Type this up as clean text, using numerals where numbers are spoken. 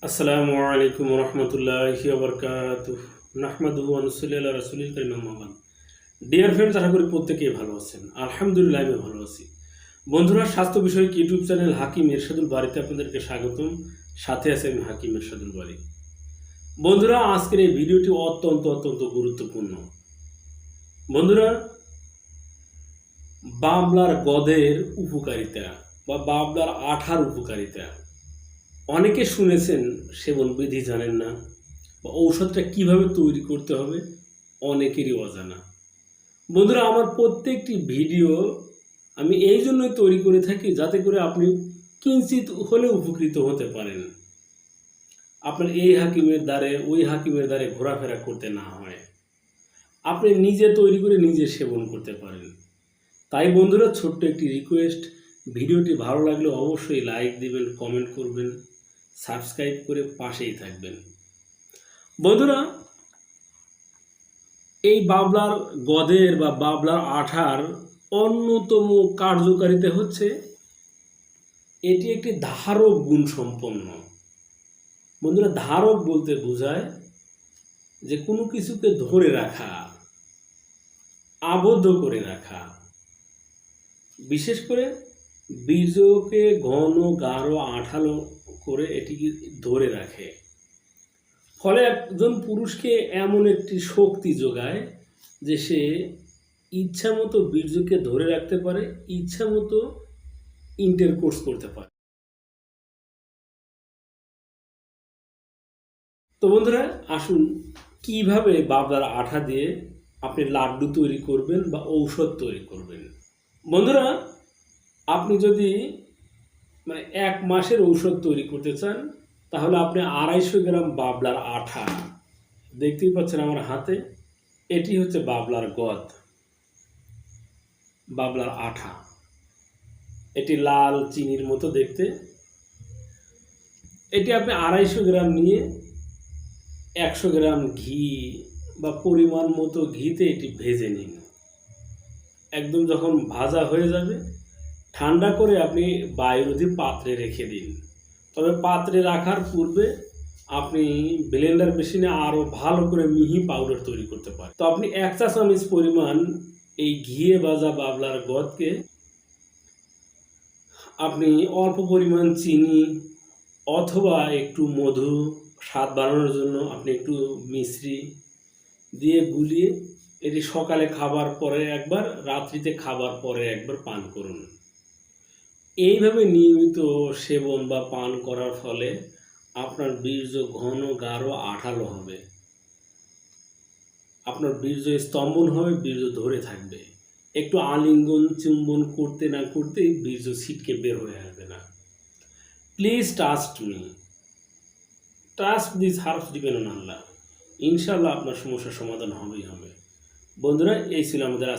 আসসালামু আলাইকুম রহমতুল্লাহি ওয়া বারাকাতুহু নাহমাদুহু ওয়া নুসাল্লি আলা রাসূলিল কারীম আম্মা বাদ। ডিয়ার ফ্রেন্ডস, আশা করি প্রত্যেকেই ভালো আছেন। আলহামদুলিল্লাহ আমি ভালো আছি। বন্ধুরা, স্বাস্থ্য বিষয়ক ইউটিউব চ্যানেল হাকিম এরশাদুল বারীতে আপনাদেরকে স্বাগতম। সাথে আছে আমি হাকিম এরশাদুল বারী। বন্ধুরা, আজকের এই ভিডিওটি অত্যন্ত গুরুত্বপূর্ণ। বন্ধুরা, বাবলার গদের উপকারিতা বা বাবলার আঠার উপকারিতা অনেকে শুনেছেন, সেবন বিধি জানেন না, বা ঔষধটা কিভাবে তৈরি করতে হবে অনেকেরই অজানা। বন্ধুরা, আমার প্রত্যেকটি ভিডিও আমি এই জন্যই তৈরি করে থাকি যাতে করে আপনি কিঞ্চিত হলে উপকৃত হতে পারেন, আপনার এই হাকিমের দ্বারে ওই হাকিমের দ্বারে ঘোরাফেরা করতে না হয়, আপনি নিজে তৈরি করে নিজে সেবন করতে পারেন। তাই বন্ধুরা, ছোট্ট একটি রিকোয়েস্ট, ভিডিওটি ভালো লাগলে অবশ্যই লাইক দিবেন, কমেন্ট করবেন, সাবস্ক্রাইব করে পাশেই থাকবেন। বন্ধুরা, এই বাবলার গদের বা বাবলার আঠার অন্যতম কার্যকারিতা হচ্ছে এটি একটি ধারক গুণ সম্পন্ন। বন্ধুরা, ধারক বলতে বোঝায় যে কোনো কিছুকে ধরে রাখা, আবদ্ধ করে রাখা। বিশেষ করে বীজকে ঘন গাঢ় আঠালো করে এটিকে ধরে রাখে, ফলে একজন পুরুষকে এমন একটি শক্তি যোগায় যে সে ইচ্ছা মতো বীর্যকে ধরে রাখতে পারে, ইচ্ছা মতো ইন্টারকোর্স করতে পারে। তো বন্ধুরা, আসুন কিভাবে বাবলার আঠা দিয়ে আপনি লাড্ডু তৈরি করবেন বা ঔষধ তৈরি করবেন। বন্ধুরা, আপনি যদি এক মাসের ঔষধ তৈরি করতে চান, তাহলে আপনি 250 গ্রাম বাবলার আঠা, দেখতেই পাচ্ছেন আমার হাতে, এটি হচ্ছে বাবলার গদ, বাবলার আঠা। এটি লাল চিনির মতো দেখতে। এটি আপনি 250 গ্রাম নিয়ে 100 গ্রাম ঘি বা পরিমাণ মতো ঘিতে এটি ভেজে নিন। একদম যখন ভাজা হয়ে যাবে, ঠান্ডা করে আপনি বায়ুরোধী পাত্রে রেখে দিন। তবে পাত্রে রাখার পূর্বে আপনি ব্লেন্ডার মেশিনে আরও ভালো করে মিহি পাউডার তৈরি করতে পারেন। তো আপনি 1 চা চামচ পরিমাণ এই ঘিয়ে ভাজা বাবলার গদকে আপনি অল্প পরিমাণ চিনি অথবা একটু মধু, স্বাদ বাড়ানোর জন্য আপনি একটু মিশ্রি দিয়ে গুলিয়ে এটি সকালে খাবার পরে একবার, রাত্রিতে খাবার পরে একবার পান করুন। এইভাবে নিয়মিত সেবন বা পান করার ফলে আপনার বীর্য ঘন গাঢ় আঠালো হবে, আপনার বীর্য স্তম্ভন হবে, বীর্য ধরে থাকবে। একটু আলিঙ্গন চুম্বন করতে না করতেই বীর্য ছিটকে বের হয়ে আসবে না। Please trust me, trust this herbs depend on Allah. ইনশাআল্লাহ আপনার সমস্যার সমাধান হবেই হবে। বন্ধুরা, এই ছিল আমাদের